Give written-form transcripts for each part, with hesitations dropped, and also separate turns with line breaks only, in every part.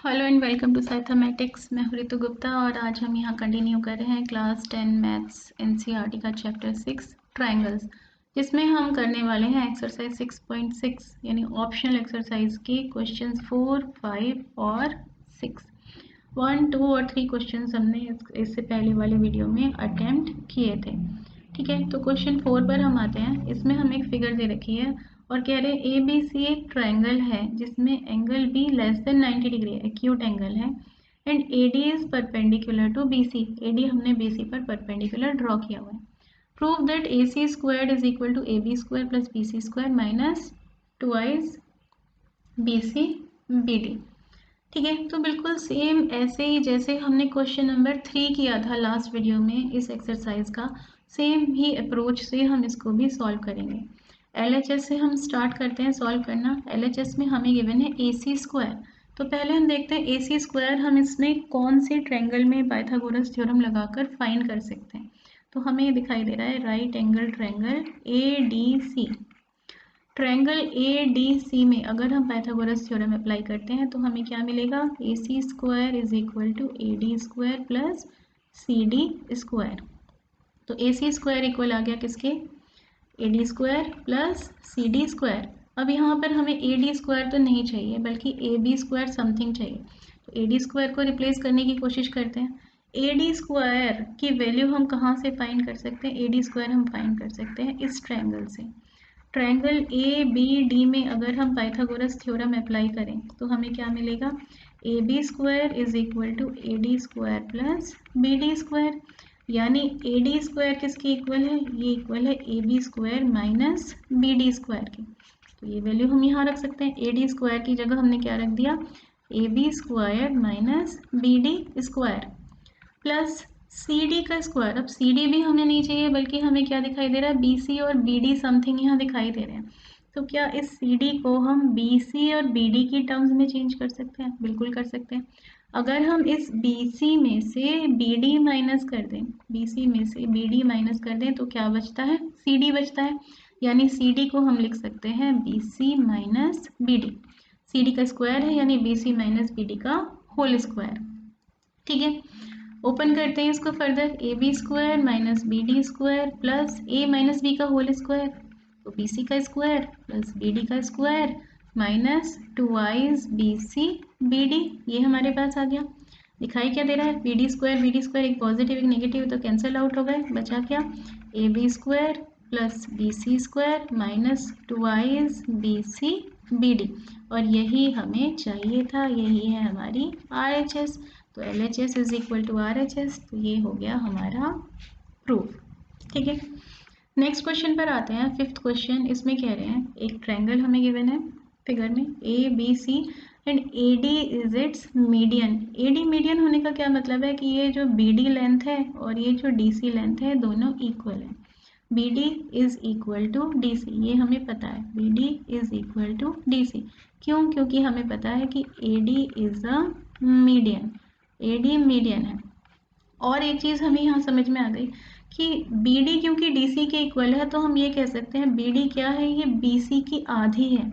Hello and welcome to साइथमेटिक्स। मैं हूँ ऋतु गुप्ता और आज हम यहाँ कंटिन्यू कर रहे हैं क्लास 10 मैथ्स एनसीईआरटी का चैप्टर 6 ट्रायंगल्स, जिसमें हम करने वाले हैं एक्सरसाइज 6.6 यानी ऑप्शनल एक्सरसाइज के क्वेश्चंस 4, 5 और 6। 1, 2 और 3 क्वेश्चंस हमने इससे पहले वाले वीडियो में अटेम्प्ट किए थे। ठीक है, तो क्वेश्चन 4 पर हम आते हैं। इसमें हमें एक फिगर दे रखी है और कह रहे हैं ए बी सी एक ट्रायंगल है जिसमें angle B less than 90 degree acute angle है and A D is perpendicular to B C. A D हमने बी सी पर परपेंडिकुलर ड्रॉ किया हुआ है। Prove that A C square is equal to A B square plus B C square minus twice B C B D. ठीक है, तो बिल्कुल same ऐसे ही जैसे हमने क्वेश्चन नंबर 3 किया था लास्ट वीडियो में, इस एक्सरसाइज का सेम ही अप्रोच से हम इसको भी सॉल्व करेंगे। एलएचएस से हम स्टार्ट करते हैं सॉल्व करना। एलएचएस में हमें गिवन है ए सी स्क्वायर। तो पहले हम देखते हैं ए सी स्क्वायर हम इसमें कौन से ट्रायंगल में पाइथागोरस थ्योरम लगाकर फाइंड कर सकते हैं। तो हमें ये दिखाई दे रहा है right angle triangle A D C. Triangle A D C में अगर हम पाइथागोरस थ्योरम अप्लाई करते हैं तो हमें क्या मिलेगा, A C square is equal to A D square plus C D square. तो ए सी स्क्वायर इक्वल आ गया किसके, A D square plus C D square. अब यहाँ पर हमें ए डी स्क्वायर तो नहीं चाहिए बल्कि ए बी स्क्वायर समथिंग चाहिए। तो ए डी स्क्वायर को रिप्लेस करने की कोशिश करते हैं। ए डी स्क्वायर की वैल्यू हम कहाँ से फाइंड कर सकते हैं, ए डी स्क्वायर हम फाइंड कर सकते हैं इस ट्रायंगल से। ट्रायंगल ए बी डी में अगर हम पाइथागोरस थ्योरम अप्लाई करें तो हमें क्या मिलेगा, A B square is equal to A D square plus B D square. यानी ए डी स्क्वायर किसके इक्वल है, ये इक्वल है A B square minus B D square की। तो ये वैल्यू हम यहाँ रख सकते हैं। ए डी स्क्वायर की जगह हमने क्या रख दिया, A B square minus B D square plus C D का स्क्वायर। अब सी डी भी हमें नहीं चाहिए बल्कि हमें क्या दिखाई दे रहा है, बी सी और बी डी समथिंग यहाँ दिखाई दे रहे हैं। तो क्या इस सी डी को हम बी सी और बी डी की टर्म्स में चेंज कर सकते हैं, बिल्कुल कर सकते हैं। अगर हम इस बी सी में से बी डी माइनस कर दें, बी सी में से बी डी माइनस कर दें तो क्या बचता है, सी डी बचता है। यानी सी डी को हम लिख सकते हैं B C minus B D. C D का स्क्वायर है यानी B C minus B D का होल स्क्वायर। ठीक है, ओपन करते हैं इसको further, A B square minus B D square plus A minus B का होल स्क्वायर, तो बी सी का स्क्वायर प्लस बी डी का square minus twice B C B D. ये हमारे पास आ गया। दिखाई क्या दे रहा है, बी डी स्क्वायर एक पॉजिटिव एक नेगेटिव तो कैंसिल आउट हो गए, बचा क्या, A B square plus B C square minus twice B C B D. और यही हमें चाहिए था, यही है हमारी आर एच एस। तो L H S is equal to R H S. तो ये हो गया हमारा प्रूफ। ठीक है, नेक्स्ट क्वेश्चन पर आते हैं। फिफ्थ क्वेश्चन, इसमें कह रहे हैं एक ट्रायंगल हमें गिवन है फिगर में A B C and A D is its median. A D median होने का क्या मतलब है कि ये जो बी डी लेंथ है और ये जो डी सी लेंथ है दोनों इक्वल है। B D is equal to D C, ये हमें पता है, B D is equal to D C. क्यों, क्योंकि हमें पता है कि A D is a median, A D median है। और एक चीज़ हमें यहाँ समझ में आ गई कि बी डी क्योंकि डी सी के इक्वल है तो हम ये कह सकते हैं बी डी क्या है, ये बी सी की आधी है,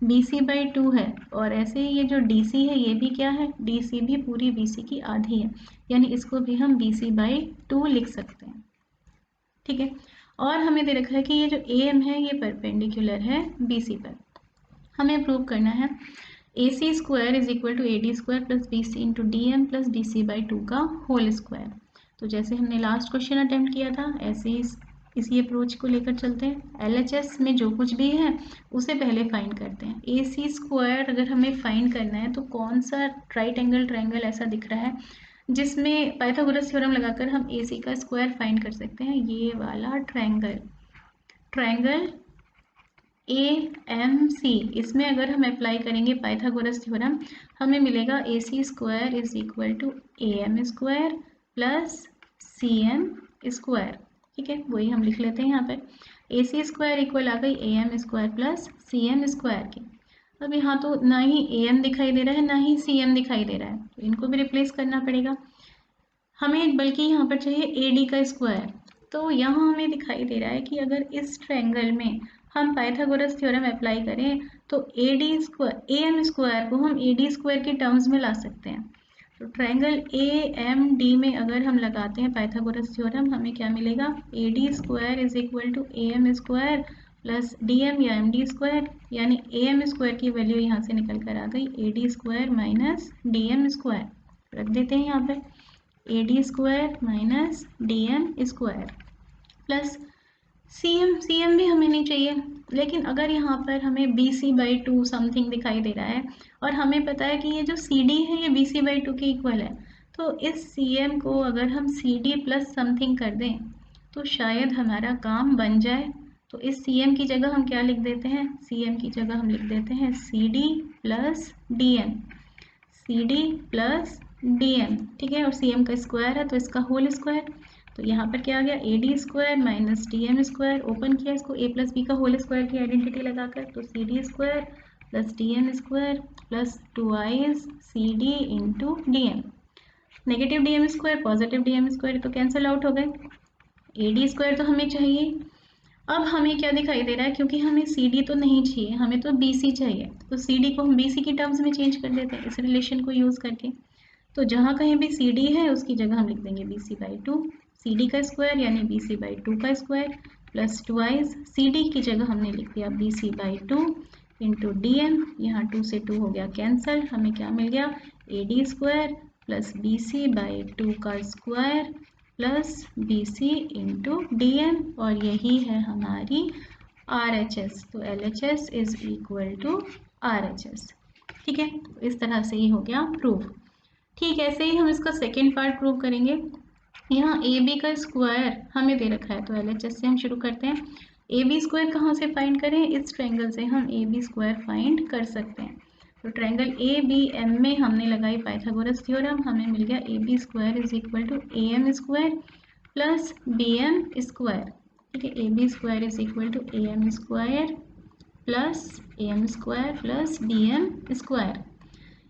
बी सी बाई 2 है। और ऐसे ही ये जो डी सी है ये भी क्या है, डी सी भी पूरी बी सी की आधी है, यानी इसको भी हम बी सी बाई 2 लिख सकते हैं। ठीक है, और हमें दे रखा है कि ये जो ए एम है ये परपेंडिकुलर है बी सी पर। हमें प्रूव करना है A C square is equal to A D square plus B C into D M plus D C by 2 का होल स्क्वायर। तो जैसे हमने लास्ट क्वेश्चन अटेम्प्ट किया था ऐसे ही इसी अप्रोच को लेकर चलते हैं। एल एच एस में जो कुछ भी है उसे पहले फाइंड करते हैं। ए सी स्क्वायर अगर हमें फाइंड करना है तो कौन सा राइट एंगल ट्रायंगल ऐसा दिख रहा है जिसमें पाइथागोरस थ्योरम लगाकर हम ए सी का स्क्वायर फाइंड कर सकते हैं, ये वाला triangle, triangle A M C. इसमें अगर हम अप्लाई करेंगे पाइथागोरस थ्योरम हमें मिलेगा A C square is equal to A M square plus C M square. ठीक है, वही हम लिख लेते हैं यहाँ पर, ए सी स्क्वायर इक्वल आ गई A M square plus C M square की। अब यहाँ तो ना ही ए एम दिखाई दे रहा है ना ही सी एम दिखाई दे रहा है, तो इनको भी रिप्लेस करना पड़ेगा हमें, बल्कि यहाँ पर चाहिए ए डी का स्क्वायर। तो यहाँ हमें दिखाई दे रहा है कि अगर इस ट्रायंगल में हम पाइथागोरस थ्योरम अप्लाई करें तो A D square A M square को हम ए डी स्क्वायर के टर्म्स में ला सकते हैं। तो ट्रायंगल ए एम डी में अगर हम लगाते हैं पाइथागोरस थ्योरम, हमें क्या मिलेगा, A D square is equal to A M square plus D M या एम डी स्क्वायर, यानी ए एम स्क्वायर की वैल्यू यहाँ से निकल कर आ गई A D square minus D M square. रख देते हैं यहाँ पे A D square minus D M square plus C M भी हमें नहीं चाहिए, लेकिन अगर यहाँ पर हमें B C by two something दिखाई दे रहा है और हमें पता है कि ये जो सी डी है ये बी सी बाई टू के इक्वल है, तो इस सी एम को अगर हम सी डी प्लस समथिंग कर दें तो शायद हमारा काम बन जाए। तो इस सी एम की जगह हम क्या लिख देते हैं, सी एम की जगह हम लिख देते हैं C D plus D M, C D plus D M, ठीक है। और सी एम का स्क्वायर है तो इसका होल स्क्वायर, तो यहाँ पर क्या आ गया A D square minus D M square, open किया इसको ए प्लस बी का होल स्क्वायर की आइडेंटिटी लगाकर, तो C D square plus D M square plus twice C D into D M. Negative D M square positive D M square तो cancel out हो गए। ए D square तो हमें चाहिए, अब हमें क्या दिखाई दे रहा है, क्योंकि हमें सी डी तो नहीं चाहिए, हमें तो बी सी चाहिए, तो सी डी को हम बी सी की टर्म्स में चेंज कर देते हैं इस रिलेशन को यूज़ करके। तो जहाँ कहीं भी सी डी है उसकी जगह हम लिख देंगे B C by two, C D का स्क्वायर यानी बी सी बाई टू का स्क्वायर प्लस टू आइज सी डी की जगह हमने लिख दिया B C by two into D M, यहाँ टू से टू हो गया कैंसल, हमें क्या मिल गया A D square plus B C by two का square plus B C into D M, और यही है हमारी आर एच एस। तो L H S is equal to R H S, ठीक है। तो इस तरह से ही हो गया प्रूफ। ठीक, ऐसे ही हम इसका सेकेंड पार्ट प्रूव करेंगे। यहाँ ए बी का स्क्वायर हमें दे रखा है, तो एल एच एस से हम शुरू करते हैं। ए बी स्क्वायर कहाँ से फाइंड करें, इस ट्रायंगल से हम ए बी स्क्वायर फाइंड कर सकते हैं। तो ट्रायंगल ए बी एम में हमने लगाई पाइथागोरस थ्योरम, हमें मिल गया A B square is equal to A M square plus B M square, ठीक है। A B square is equal to A M square plus A M square plus B M square.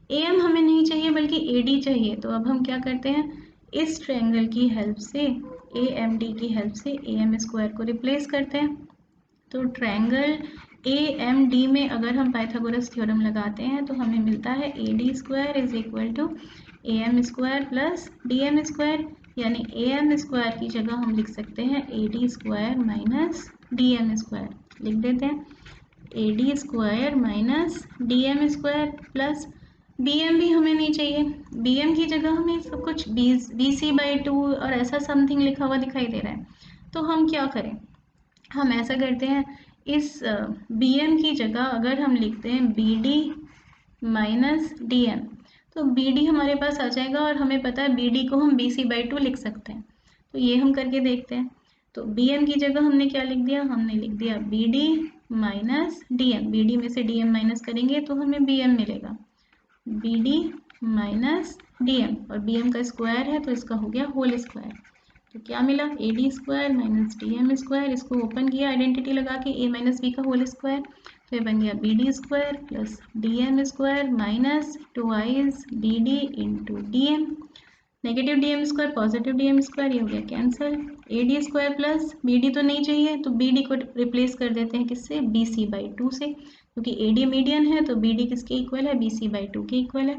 A M हमें नहीं चाहिए बल्कि A D चाहिए, तो अब हम क्या करते हैं, इस ट्रायंगल की हेल्प से ए एम डी की हेल्प से ए एम स्क्वायर को रिप्लेस करते हैं। तो ट्रायंगल ए एम डी में अगर हम पाइथागोरस थ्योरम लगाते हैं तो हमें मिलता है A D square is equal to A M square plus D M square, यानी ए एम स्क्वायर की जगह हम लिख सकते हैं A D square minus D M square, लिख देते हैं A D square minus D M square plus B M भी हमें नहीं चाहिए, बी एम की जगह हमें सब कुछ बी सी बाई टू और ऐसा समथिंग लिखा हुआ दिखाई दे रहा है। तो हम क्या करें, हम ऐसा करते हैं, इस बी एम की जगह अगर हम लिखते हैं B D minus D M, तो बी डी हमारे पास आ जाएगा और हमें पता है बी डी को हम बी सी बाई टू लिख सकते हैं। तो ये हम करके देखते हैं। तो बी एम की जगह हमने क्या लिख दिया, हमने लिख दिया B D minus D M, B D में से डी एम माइनस करेंगे तो हमें बी एम मिलेगा, B D minus D M, और बी एम का स्क्वायर है तो इसका हो गया होल स्क्वायर। तो क्या मिला, A D square minus D M square, इसको ओपन किया आइडेंटिटी लगा के ए माइनस बी का होल स्क्वायर, तो ये बन गया B D square plus D M square minus twice B D into D M, negative D M square positive D M square, ये हो गया cancel. A D square plus B D तो नहीं चाहिए, तो बी डी को replace कर देते हैं किससे, बी सी बाई टू से, क्योंकि ए डी मीडियन है तो बी डी किसके इक्वल है, बी सी बाई टू के इक्वल है।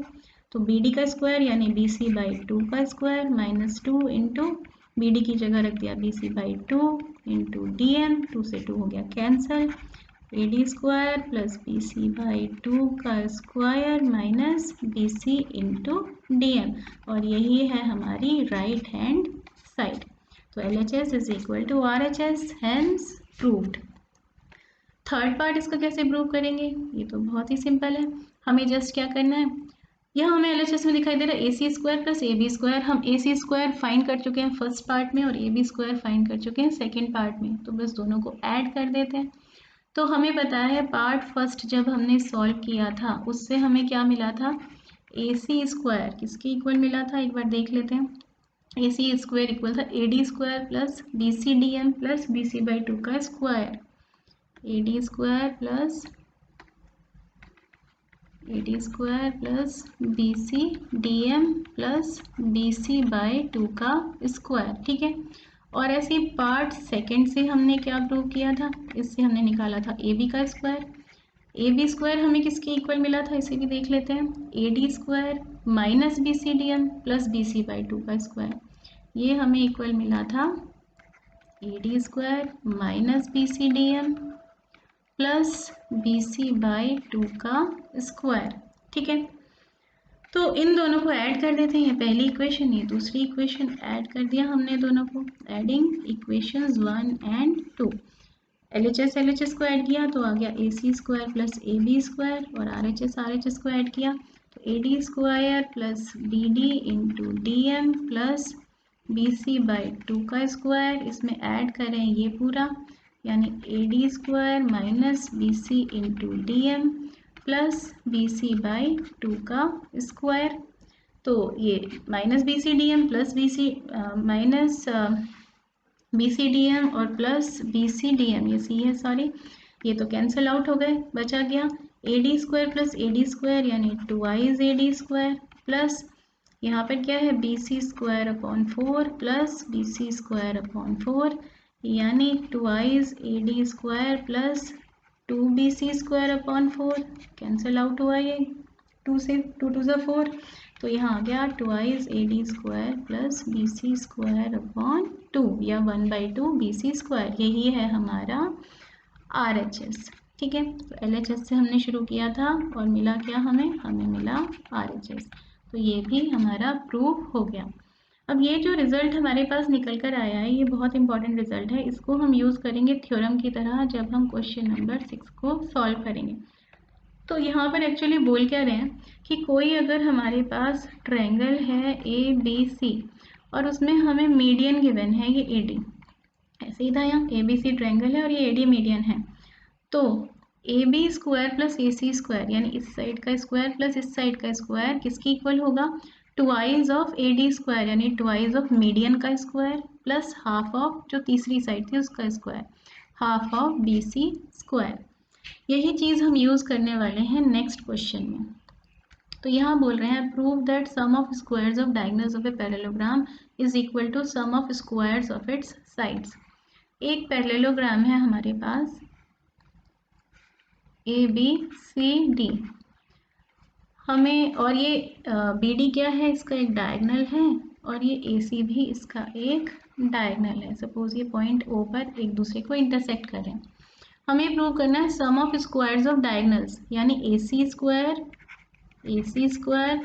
तो बी डी का स्क्वायर यानी बी सी बाई टू का square minus two into B D की जगह रख दिया B C by two into D M, two से टू हो गया cancel, A D square plus B C by two का square minus B C into D M, और यही है हमारी राइट हैंड साइड। तो L H S is equal to R H S, hence proved. Third part इसका कैसे prove करेंगे, ये तो बहुत ही सिंपल है, हमें जस्ट क्या करना है, यहाँ हमें एल एच एस में दिखाई दे रहा है A C square plus A B square, हम ए सी स्क्वायर फाइंड कर चुके हैं फर्स्ट पार्ट में और ए बी स्क्वायर फाइंड कर चुके हैं सेकेंड पार्ट में, तो बस दोनों को ऐड कर देते हैं। तो हमें पता है पार्ट फर्स्ट जब हमने सॉल्व किया था उससे हमें क्या मिला था, ए सी स्क्वायर किसके इक्वल मिला था, एक बार देख लेते हैं। ए सी स्क्वायर इक्वल था A D square plus B C D M plus B C by two का square, A D square plus B C D M plus B C by two का square, ठीक है। और ऐसे part second से हमने क्या प्रूव किया था, इससे हमने निकाला था ए बी का स्क्वायर, ए बी स्क्वायर हमें किसके इक्वल मिला था, इसे भी देख लेते हैं। A D square minus B C D M plus B C by 2 का स्क्वायर, ये हमें इक्वल मिला था A D square minus B C D M plus B C by 2 का स्क्वायर। ठीक है, तो इन दोनों को ऐड कर देते हैं, ये पहली इक्वेशन ये दूसरी इक्वेशन, ऐड कर दिया हमने दोनों को। एडिंग इक्वेशंस 1 एंड 2, LHS को ऐड किया तो आ गया A C square plus A B square, और RHS को ऐड किया तो A D square plus B D into D M plus B C by 2 का स्क्वायर। इसमें ऐड करें ये पूरा, यानी A D square minus B C into D M plus B C by 2 का स्क्वायर। तो ये minus B C D M plus minus B C D M और plus B C D M, ये सी है सॉरी, ये तो cancel out हो गए, बचा गया A D square plus A D square यानी twice A D square plus यहाँ पर क्या है B C square upon 4 plus B C square upon 4 यानी twice A D square plus 2bc square upon 4, cancel out हुआ ये 2 से 2 to ज़ा 4, तो यहाँ आ गया twice A D square plus B C square upon 2 या 1/2 बी सी स्क्वायर, यही है हमारा RHS। ठीक है, तो LHS से हमने शुरू किया था और मिला क्या हमें मिला RHS, तो ये भी हमारा प्रूव हो गया। अब ये जो रिज़ल्ट हमारे पास निकल कर आया है, ये बहुत इंपॉर्टेंट रिज़ल्ट है, इसको हम यूज़ करेंगे थ्योरम की तरह जब हम क्वेश्चन नंबर 6 को सॉल्व करेंगे। तो यहाँ पर एक्चुअली बोल क्या रहे हैं कि कोई अगर हमारे पास ट्रायंगल है ए बी सी और उसमें हमें मीडियन गिवन है ये ए डी, ऐसे ही था यहाँ ए बी सी ट्रायंगल है और ये ए डी मीडियन है, तो A B square plus A C square यानी इस साइड का स्क्वायर प्लस इस साइड का स्क्वायर किसकी इक्वल होगा, twice of A D square यानी ट्वाइस ऑफ मीडियन का स्क्वायर प्लस हाफ ऑफ जो तीसरी साइड थी उसका square, half of B C square. यही चीज़ हम यूज़ करने वाले हैं नेक्स्ट क्वेश्चन में। तो यहाँ बोल रहे हैं prove that sum of squares of diagonals of a parallelogram is equal to sum of squares of its sides. एक पैरेललोग्राम है हमारे पास ए बी सी डी, हमें और ये बी डी क्या है, इसका एक डायगोनल है और ये ए सी भी इसका एक डायगोनल है। सपोज ये पॉइंट ओ पर एक दूसरे को इंटरसेक्ट करें, हमें प्रूव करना है sum of squares of diagonals यानी A C square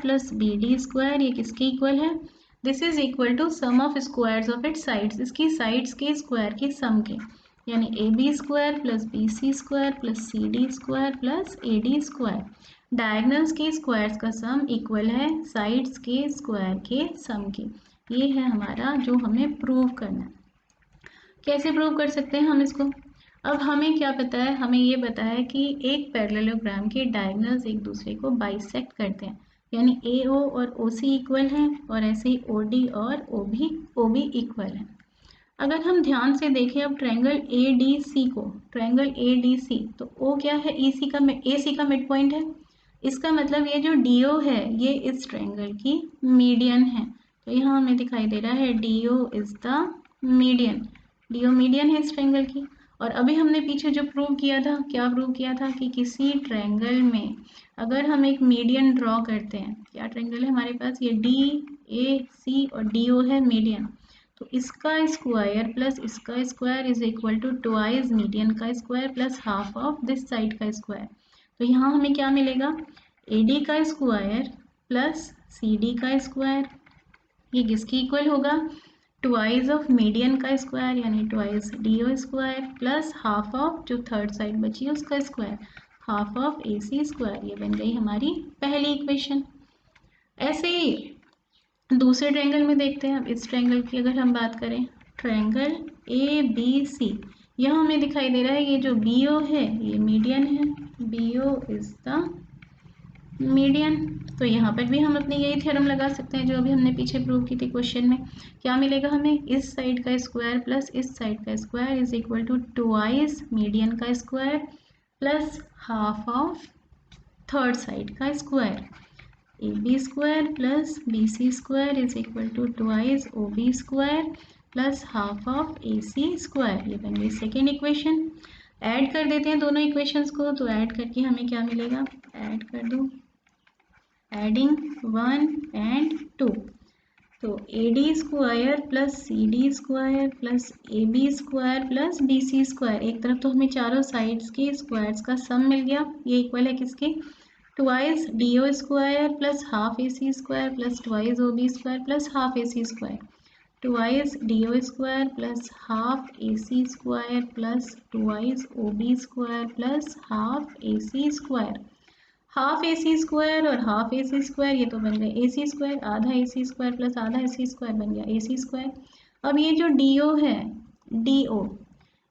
plus B D square, ये किसके इक्वल है, this is equal to sum of squares of its sides, इसकी साइड्स के स्क्वायर के सम के, यानी A B square plus B C square plus C D square plus A D square. Diagonals के squares का sum equal है sides के square के सम के, ये है हमारा जो हमें प्रूव करना है। कैसे प्रूव कर सकते हैं हम इसको, अब हमें क्या पता है, हमें ये पता है कि एक पैरेललोग्राम के डायगोनल्स एक दूसरे को बाइसेक्ट करते हैं, यानी ए ओ और ओ सी इक्वल हैं और ऐसे ही ओ डी और ओ बी इक्वल हैं। अगर हम ध्यान से देखें अब ट्रायंगल ए डी सी को, ट्रायंगल ए डी सी, तो ओ क्या है, ए सी का मिड पॉइंट है, इसका मतलब ये जो डी ओ है ये इस ट्रायंगल की मीडियन है, तो यहाँ हमें दिखाई दे रहा है D O is the median, D O median है इस ट्रायंगल की। और अभी हमने पीछे जो प्रूव किया था, क्या प्रूव किया था कि किसी ट्रायंगल में अगर हम एक मीडियन ड्रॉ करते हैं, क्या ट्रायंगल है हमारे पास, ये डी ए सी और डी ओ है मीडियन, तो इसका स्क्वायर प्लस इसका square is equal to twice median का square plus half of this side का स्क्वायर। तो यहाँ हमें क्या मिलेगा, ए डी का स्क्वायर प्लस सी डी का स्क्वायर, ये किसकी इक्वल होगा, ट्वाइस ऑफ मीडियन का स्क्वायर यानी twice D O square plus half of जो थर्ड साइड बची है उसका square, half of A C square. ये बन गई हमारी पहली इक्वेशन। ऐसे ही दूसरे ट्रायंगल में देखते हैं। अब इस ट्रायंगल की अगर हम बात करें, ट्रायंगल ए बी सी, यह हमें दिखाई दे रहा है ये जो बी ओ है ये मीडियन है, B O is the median. तो यहाँ पर भी हम अपनी यही थ्योरम लगा सकते हैं जो अभी हमने पीछे प्रूव की थी क्वेश्चन में। क्या मिलेगा हमें, इस साइड का स्क्वायर प्लस इस साइड का square is equal to twice median का square plus half of third side का square, A B square plus B C square is equal to twice O B square plus half of A C square. ये बन गई second equation. Add कर देते हैं दोनों equations को, तो ऐड करके हमें क्या मिलेगा, ऐड कर दो, एडिंग 1 एंड 2, तो AD square plus CD square plus AB square plus BC square, एक तरफ तो हमें चारों साइड्स के स्क्वायर्स का सम मिल गया, ये इक्वल है किसके, twice DO square plus half AC square plus twice OB square plus half AC square, twice DO square plus half AC square plus twice OB square plus half AC square, half AC square और half AC square ये तो बन गए AC square, आधा AC square plus आधा AC square बन गया AC square. अब ये जो DO है, DO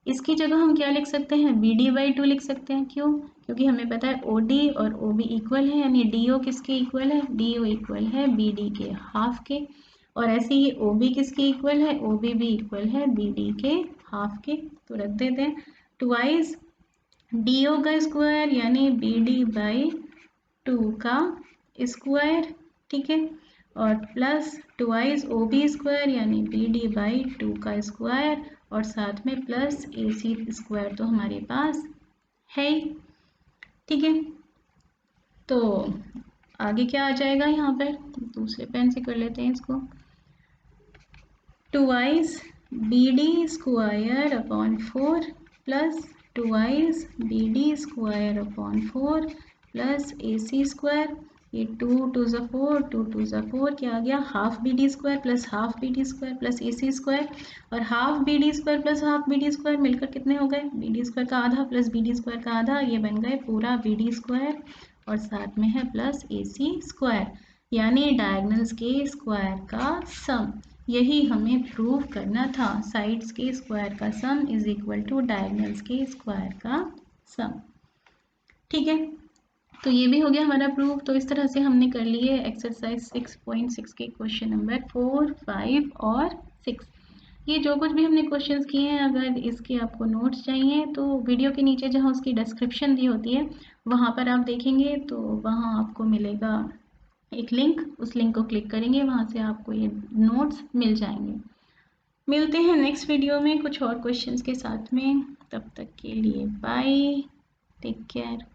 इसकी जगह हम क्या लिख सकते हैं, BD/2 लिख सकते हैं, क्यों, क्योंकि हमें पता है OD और OB इक्वल है, यानी DO किसके इक्वल है, DO इक्वल है BD के हाफ के, और ऐसे ही OB किसके इक्वल है, OB भी इक्वल है BD के हाफ के, तो रख देते हैं, ट्वाइस DO का स्क्वायर यानी BD/2 का स्क्वायर, ठीक है, और प्लस ट्वाइस OB स्क्वायर यानी BD/2 का स्क्वायर, और साथ में प्लस AC स्क्वायर तो हमारे पास है ही, ठीक है। तो आगे क्या आ जाएगा, यहाँ पर दूसरे पेन से कर लेते हैं इसको, twice BD square upon 4 plus twice BD square upon 4 plus AC square, ये 2 2 ज़ा 4, 2 2 ज़ा 4 क्या आ गया, half BD square plus half BD square plus AC square, और half BD square plus half BD square मिलकर कितने हो गए, BD स्क्वायर का आधा प्लस BD स्क्वायर का आधा, ये बन गए पूरा BD स्क्वायर, और साथ में है प्लस AC स्क्वायर, यानी डायगोनल्स के स्क्वायर का सम, यही हमें प्रूव करना था, साइड्स के स्क्वायर का सम इज इक्वल टू डायगोनल्स के स्क्वायर का सम, ठीक है। तो ये भी हो गया हमारा प्रूव। तो इस तरह से हमने कर लिए एक्सरसाइज 6.6 के क्वेश्चन नंबर 4, 5 और 6। ये जो कुछ भी हमने क्वेश्चंस किए हैं, अगर इसके आपको नोट्स चाहिए तो वीडियो के नीचे जहाँ उसकी डिस्क्रिप्शन दी होती है वहाँ पर आप देखेंगे, तो वहाँ आपको मिलेगा एक लिंक, उस लिंक को क्लिक करेंगे, वहाँ से आपको ये नोट्स मिल जाएंगे। मिलते हैं नेक्स्ट वीडियो में कुछ और क्वेश्चंस के साथ में, तब तक के लिए बाय, टेक केयर।